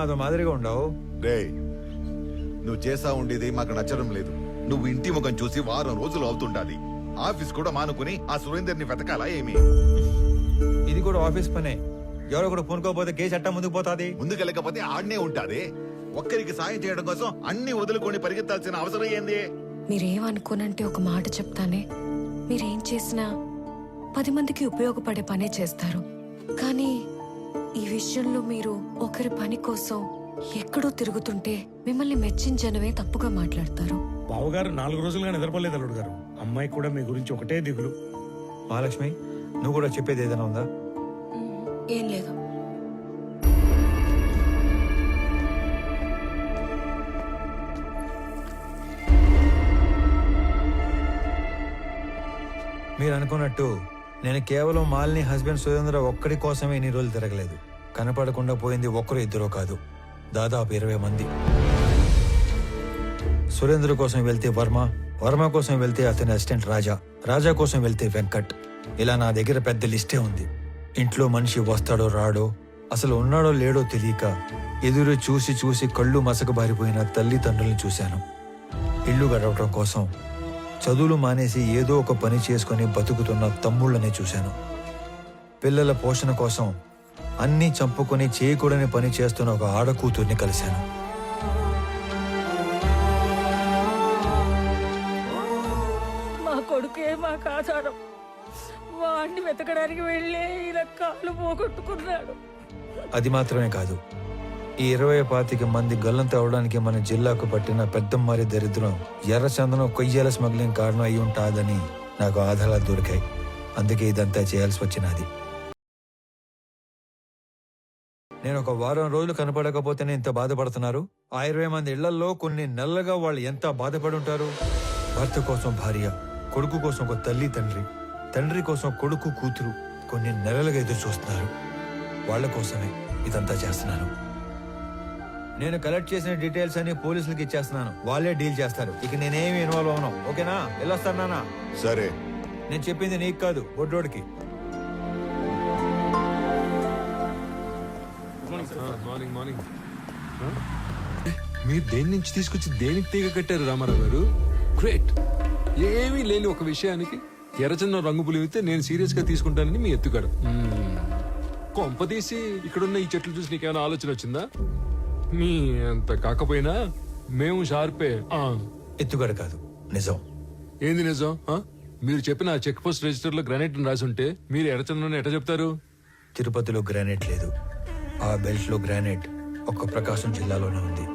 అదో మాదిరిగా ఉండవు. రే, నువ్వు చేసా ఉండేది మాకు నచ్చడం లేదు. నువ్వు ఇంటి ముఖం చూసి వారం రోజులు అవుతుండాలి. ఆఫీస్ కూడా మానుకుని ఆ సురేందర్ని వెతకాలా ఏమి? ఇది కూడా ఆఫీస్ పనే. ఎవరో కూడా పూనుకోపోతే కేసు అట్టా ముందుకు పోతాది. ముందుకెళ్ళకపోతే ఆడనే ఉంటాది. ఒక్కరికి సాయం చేయడం కోసం అన్ని వదులుకొని పరిగెత్తాల్సిన అవసరం ఏంది? మీరేమనుకోనంటే ఒక మాట చెప్తానే. మీరేం చేసినా 10 మందికి ఉపయోగపడే పనే చేస్తారు. కానీ ఈ విషయంలో మీరు ఒకరి పని కోసం ఎక్కడో తిరుగుతుంటే మిమ్మల్ని మెచ్చించనవే తప్పుగా మాట్లాడతారు. బావగారు 4 రోజులుగా నిద్రపోలేదు అల్లుడు గారు. అమ్మాయి కూడా మీ గురించి ఒకటే దిగులు. మహాలక్ష్మి, నువ్వు కూడా చెప్పేది ఏదైనా ఉందా? ఏం లేదు. మీరు అనుకున్నట్టు నేను కేవలం మాలిని హస్బెండ్ సురేంద్ర ఒక్కడి కోసమే ఇన్ని రోజులు తిరగలేదు. కనపడకుండా పోయింది ఒక్కరు ఇద్దరు కాదు, దాదాపు 20 మంది. సురేంద్ర కోసం వెళ్తే వర్మ, వర్మ కోసం వెళ్తే అతని అసిస్టెంట్ రాజా, రాజా కోసం వెళ్తే వెంకట్. ఇలా నా దగ్గర పెద్ద లిస్టే ఉంది. ఇంట్లో మనిషి వస్తాడో రాడో, అసలు ఉన్నాడో లేడో తెలియక ఎదురు చూసి చూసి కళ్ళు మసకబారిపోయిన తల్లిదండ్రుల్ని చూశాను. ఇల్లు గడవటం కోసం చదువులు మానేసి ఏదో ఒక పని చేసుకుని బతుకుతున్న తమ్ముళ్ళనే చూశాను. పిల్లల పోషణ కోసం అన్నీ చంపుకొని చేయకూడని పని చేస్తున్న ఒక ఆడకూతుర్ని కలిశాను. మా కొడుకే మాకు ఆధారం. వాడిని వెతకడానికి వెళ్ళే ఇలా కాలు పోగొట్టుకున్నాడు. అది మాత్రమే కాదు, ఈ 20-25 మంది గల్లంత అవడానికి మన జిల్లాకు పట్టిన పెద్దమ్మారి దరిద్రం ఎర్రచందనం కొయ్యాల స్మగ్లింగ్ కారణం అయి ఉంటాదని నాకు ఆధారాలు దొరికాయి. అందుకే ఇదంతా చేయాల్సి వచ్చినది. నేను ఒక వారం రోజులు కనపడకపోతేనే ఇంత బాధపడుతున్నారు. ఆ 20 మంది ఇళ్లలో కొన్ని నెలలుగా వాళ్ళు ఎంత బాధపడి ఉంటారు. భర్త కోసం భార్య, కొడుకు కోసం ఒక తల్లి తండ్రి, తండ్రి కోసం కొడుకు కూతురు కొన్ని నెలలుగా ఎదురు చూస్తున్నారు. వాళ్ళ కోసమే ఇదంతా చేస్తున్నాను. నేను కలెక్ట్ చేసిన డీటెయిల్స్ అన్ని పోలీసులకి ఇచ్చేస్తున్నాను. వాళ్ళే డీల్ చేస్తారు. ఇక నేనేమి ఇన్వాల్వ్ అవను. ఓకేనా? వెళ్ళొస్తాను నాన్న. సరే, నేను చెప్పింది నీకు కాదు, బొడ్డోడికి. మీరు దేని నుంచి తీసుకొచ్చి దేనికి తీగ కట్టారు రామారావు గారు? గ్రేట్. ఏమీ లేని ఒక విషయానికి ఎర్రచందనం రంగు పులివితే నేను సీరియస్ గా తీసుకుంటానని మీ ఎత్తుగాడు. కొంపదీసి ఇక్కడున్న ఈ చెట్లు చూసి నీకేమైనా ఆలోచన వచ్చిందా? మీ అంత కాకపోయినా మేము షార్పే. ఎత్తుగడ కాదు, నిజం. ఏంది నిజం? మీరు చెప్పిన ఆ చెక్ పోస్ట్ రిజిస్టర్ లో గ్రానైట్ రాసి ఉంటే మీరు ఎర్రచందనం ఎట్లా చెప్తారు? తిరుపతిలో గ్రానైట్ లేదు. ఆ బెల్ట్ లో గ్రానైట్ ఒక్క ప్రకాశం జిల్లాలోనే ఉంది.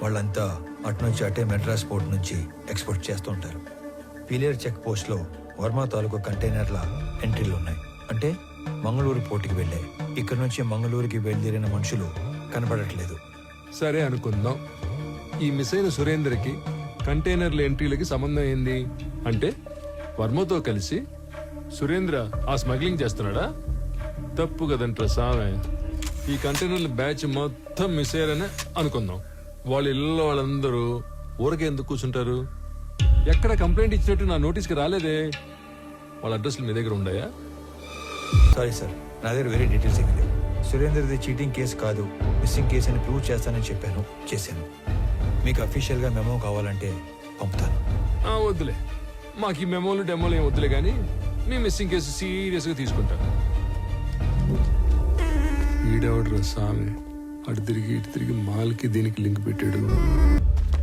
వాళ్ళంతా అటునుంచి అటే మెడ్రాస్ పోర్ట్ నుంచి ఎక్స్పోర్ట్ చేస్తుంటారు. పిలేర్ చెక్ పోస్ట్ లో వర్మ తాలూకు కంటైనర్ల ఎంట్రీలు ఉన్నాయి. అంటే మంగళూరు పోర్టుకి వెళ్ళాయి. ఇక్కడ నుంచి మంగళూరుకి బయలుదేరిన మనుషులు కనపడట్లేదు. సరే అనుకుందాం. ఈ మిస్ అయిన సురేందర్కి కంటైనర్ల ఎంట్రీలకి సంబంధం ఏంది? అంటే వర్మతో కలిసి సురేంద్ర ఆ స్మగ్లింగ్ చేస్తున్నాడా? తప్పు కదంట్రా సామె. ఈ కంటైనర్ల బ్యాచ్ మొత్తం మిస్ అయ్యారని అనుకుందాం. వాళ్ళ ఇళ్ళలో వాళ్ళందరూ ఊరకే ఎందుకు కూర్చుంటారు? ఎక్కడ కంప్లైంట్ ఇచ్చినట్టు నా నోటీస్కి రాలేదే. వాళ్ళ అడ్రస్లు మీ దగ్గర ఉన్నాయా? సారీ సార్, నా దగ్గర వేరే డీటెయిల్స్ ఏమి లేవు. సురేందర్ది చీటింగ్ కేసు కాదు, మిస్సింగ్ కేసు అని ప్రూవ్ చేస్తానని చెప్పాను, చేశాను. మీకు అఫీషియల్ గా మెమో కావాలంటే పంపుతాను. వద్దులే, మాకు ఈ మెమోలు డెమోలు ఏం వద్దులే, కానీ మీ మిస్సింగ్ కేసు సీరియస్ గా తీసుకుంటాను. ఈడెవడ్రా స్వామి, అటు తిరిగి ఇటు తిరిగి మాల్కి దీనికి లింక్ పెట్టాడు.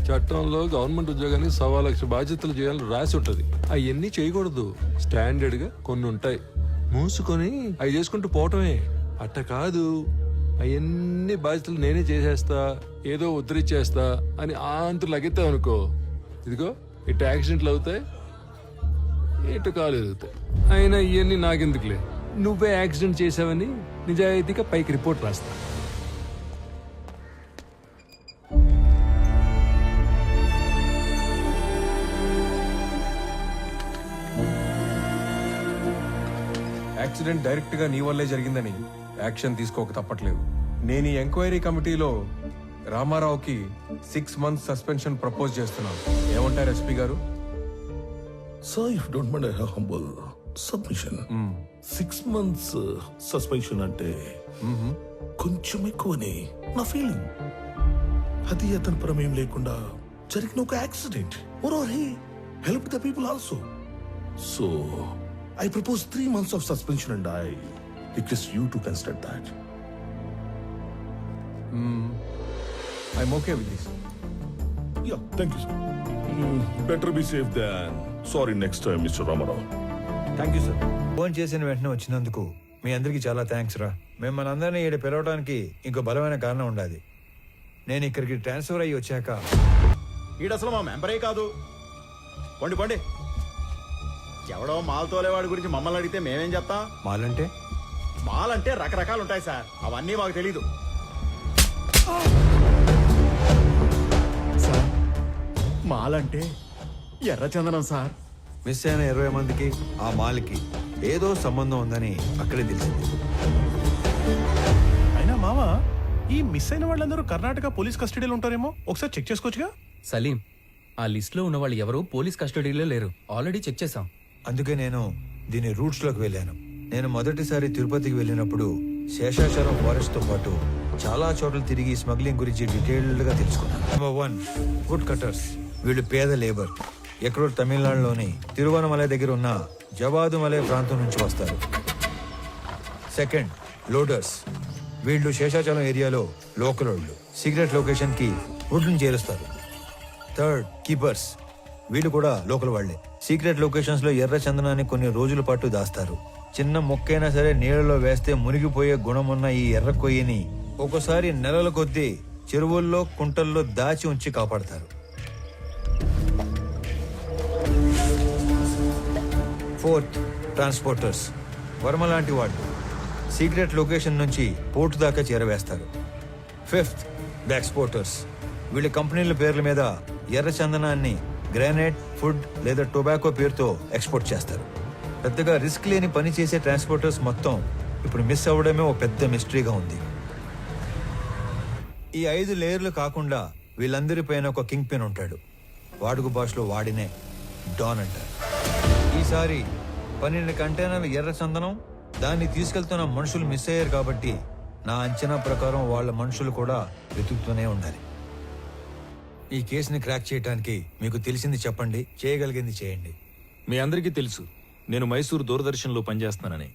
చట్టంలో గవర్నమెంట్ ఉద్యోగానికి 1,00,000 బాధ్యతలు చేయాలని రాసి ఉంటది. అవన్నీ చేయకూడదు. స్టాండర్డ్ గా కొన్ని ఉంటాయి, మూసుకొని అవి చేసుకుంటూ పోవటమే. అట్ట కాదు, అవన్నీ బాధ్యతలు నేనే చేసేస్తా, ఏదో ఉద్ధరిచ్చేస్తా అని అంతు లగెత్తావు అనుకో, ఇదిగో ఇటు యాక్సిడెంట్లు అవుతాయి, ఇటు కాలు ఎదుగుతాయి. అయినా ఇవన్నీ నాకెందుకులే, నువ్వే యాక్సిడెంట్ చేసావని నిజాయితీగా పైకి రిపోర్ట్ రాస్తా. యాక్సిడెంట్ డైరెక్ట్ గా నీ వల్లే జరిగిందని యాక్షన్ తీసుకోక తప్పట్లేదు. నేను ఈ ఎంక్వైరీ కమిటీలో రామారావుకి 6 months సస్పెన్షన్ ప్రపోజ్ చేస్తున్నాను. ఏమంటారు ఎస్పీ గారు? Sir, if you don't mind, I have humble submission. 6 months suspension అంటే కొంచెం ఎక్కువనే నా ఫీలింగ్. అది అతని ప్రమేయం లేకుండా జరిగిన ఒక accident. He help the people also. So I propose 3 months of suspension and I request you to consider that. I'm okay with this. Yeah, thank you, sir. Better be safe than sorry next time, Mr. Ramarao. Thank you sir. Phone చేసిన వెంటనే వచ్చినందుకు మీ అందరికీ చాలా thanks రా. మిమ్మల్ని అందరినీ ఇక్కడ పిలవడానికి ఇంకో బలమైన కారణం ఉండాలి. నేను ఇక్కడికి ట్రాన్స్ఫర్ అయ్యి వచ్చాక ఈడసలు మా మెంబరే కాదు. పండి పండి. ఎవడో మాల్ తోలేవాడి గురించి మమ్మల్ని అడిగితే మేమేం చెప్తాం? మాలంటే మాల్ అంటే రకరకాలు ఉంటాయి సార్, అవన్నీ మాకు తెలీదు. సార్ మాల్ అంటే ఎర్రచందనం సార్. మిస్ అయిన 20 మందికి ఆ మాల్కి ఏదో సంబంధం ఉందని అక్కడే తెలిసింది. అయినా మామ, ఈ మిస్ అయిన వాళ్ళందరూ కర్ణాటక పోలీస్ కస్టడీలో ఉంటారేమో, ఒకసారి చెక్ చేసుకోవచ్చుగా. సలీం, ఆ లిస్ట్ లో ఉన్న వాళ్ళు ఎవరు పోలీస్ కస్టడీలో లేరు. ఆల్రెడీ చెక్ చేశాం. అందుకే నేను దీని రూట్స్ లోకి వెళ్ళాను. నేను మొదటిసారి తిరుపతికి వెళ్ళినప్పుడు శేషాచలం ఫారెస్ట్ తో పాటు చాలా చోట్ల తిరిగి స్మగ్లింగ్ గురించి డీటెయిల్డ్ గా తెలుసుకున్నాను. Number 1, wood cutters. వీళ్ళు పేద లేబర్. ఎక్కడో తమిళనాడులోని తిరువనమలై దగ్గర ఉన్న జవాదుమలై ప్రాంతం నుంచి వస్తారు. Second, loaders. వీళ్ళు శేషాచలం ఏరియాలో లోకల్ వాళ్ళు. సీక్రెట్ లొకేషన్ కి వుడ్ ని చేరుస్తారు. Third, keepers. వీళ్ళు కూడా లోకల్ వాళ్లే. సీక్రెట్ లొకేషన్స్ లో ఎర్ర చందనాన్ని కొన్ని రోజుల పాటు దాస్తారు. చిన్న మొక్కైనా సరే నీళ్ళలో వేస్తే మునిగిపోయే గుణమున్న ఈ ఎర్ర కొయ్యని ఒక్కోసారి నెలల కొద్దీ చెరువుల్లో కుంటల్లో దాచి ఉంచి కాపాడతారు. Fourth, transporters. వర్మ లాంటి వాళ్ళు సీక్రెట్ లొకేషన్ నుంచి పోర్టు దాకా చేరవేస్తారు. Fifth, exporters. వీళ్ళ కంపెనీల పేర్ల మీద ఎర్ర చందనాన్ని గ్రానైట్, ఫుడ్ లేదా టొబాకో పేరుతో ఎక్స్పోర్ట్ చేస్తారు. పెద్దగా రిస్క్ లేని పని చేసే ట్రాన్స్పోర్టర్స్ మొత్తం ఇప్పుడు మిస్ అవ్వడమే ఒక పెద్ద మిస్టరీగా ఉంది. ఈ 5 లేయర్లు కాకుండా వీళ్ళందరిపైన ఒక కింగ్ పిన్ ఉంటాడు. వాడుక భాషలో వాడినే డాన్ అంటారు. ఈసారి 12 కంటైనర్ల ఎర్ర చందనం, దాన్ని తీసుకెళ్తున్న మనుషులు మిస్ అయ్యారు కాబట్టి నా అంచనా ప్రకారం వాళ్ళ మనుషులు కూడా వెతుకుతూనే ఉండాలి. ఈ కేసుని క్రాక్ చేయడానికి మీకు తెలిసింది చెప్పండి, చేయగలిగింది చేయండి. మీ అందరికీ తెలుసు నేను మైసూర్ దూరదర్శన్లో పనిచేస్తానని.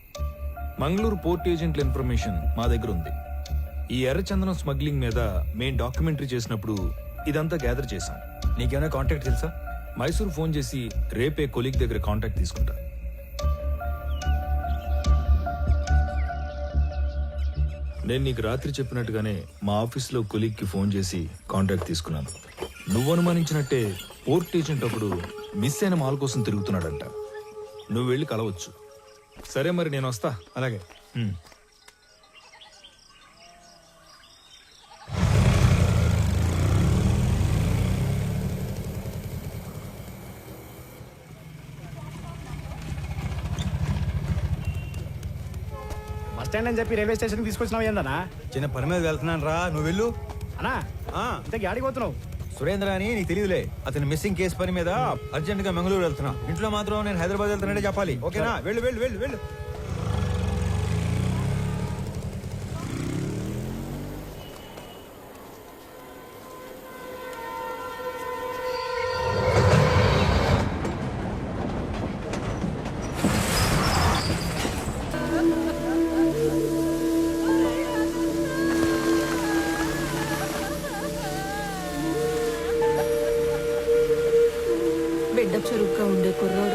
మంగళూరు పోర్ట్ ఏజెంట్ల ఇన్ఫర్మేషన్ మా దగ్గర ఉంది. ఈ ఎర్రచందనం స్మగ్లింగ్ మీద మేం డాక్యుమెంటరీ చేసినప్పుడు ఇదంతా గ్యాదర్ చేశాం. నీకేమైనా కాంటాక్ట్ తెలుసా? మైసూర్ ఫోన్ చేసి రేపే కొలీగ్ దగ్గర కాంటాక్ట్ తీసుకుంటా. నేను నీకు రాత్రి చెప్పినట్టుగానే మా ఆఫీస్లో కొలీగ్కి ఫోన్ చేసి కాంటాక్ట్ తీసుకున్నాను. నువ్వు అనుమానించినట్టే పోర్ట్ ఏజెంట్ అప్పుడు మిస్ అయిన మాల్ కోసం తిరుగుతున్నాడంట. నువ్వు వెళ్ళి కలవచ్చు. సరే మరి నేను వస్తా. అలాగే. బస్ స్టాండ్ అని చెప్పి రైల్వే స్టేషన్ తీసుకొచ్చినావు ఏందన్నా? చిన్న పని మీద వెళ్తున్నాను రా, నువ్వు వెళ్ళు. అన్నా ఇంతకీ ఆడికి పోతున్నావు? సురేంద్ర అని నీకు తెలియదులే, అతని మిస్సింగ్ కేసు పని మీద అర్జెంట్ గా మంగళూరు వెళ్తున్నా. ఇంట్లో మాత్రం నేను హైదరాబాద్ వెళ్తున్నాడే చెప్పాలి, ఓకేనా? వెళ్ళు వెళ్ళు వెళ్ళు వెళ్ళు. బిడ్డ చురుగ్గా ఉండే కుర్రోడు.